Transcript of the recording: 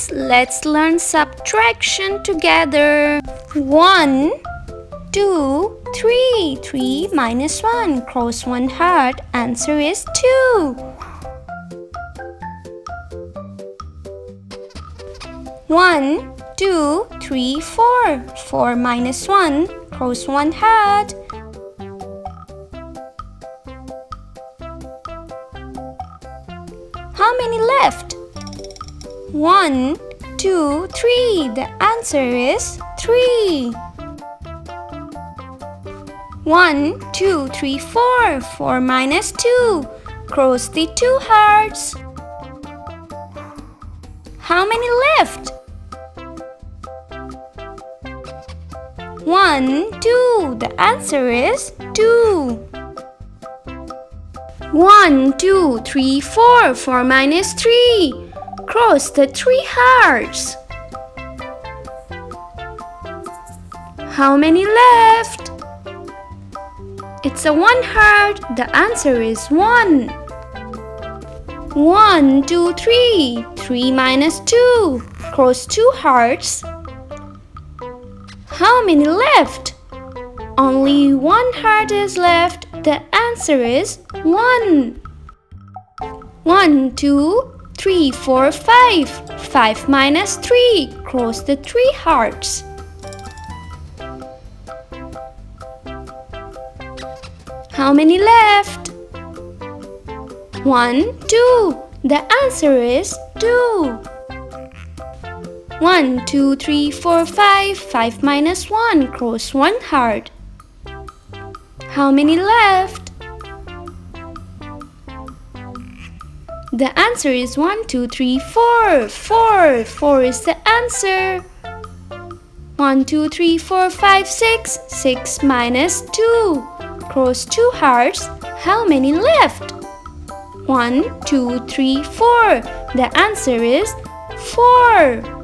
kids, let's learn subtraction together. 1, 2, 3. 3 minus 1. Cross one heart. Answer is 2. 1, 2, 3, 4. 4 minus 1. Cross one heart. How many left? 1, 2, 3. The answer is 3. 1, 2, 3, 4. 4 minus 2. Cross the 2 hearts. How many left? 1, 2. The answer is 2. 1, 2, 3, 4. 4 minus 3. Cross the 3 hearts. How many left? It's a 1 heart. The answer is 1. 1, 2, 3. 3 minus 2. Cross 2 hearts. How many left? Only 1 heart is left. The answer is 1. 1, 2, 3, 4, 5. 5 minus 3. Cross the 3 hearts. How many left? 1, 2. The answer is 2. 1, 2, 3, 4, 5. 5 minus 1. Cross 1 heart. How many left? The answer is 1, 2, 3, 4. 4. 4 is the answer. 1, 2, 3, 4, 5, 6. 6 minus 2. Cross 2 hearts. How many left? 1, 2, 3, 4. The answer is 4.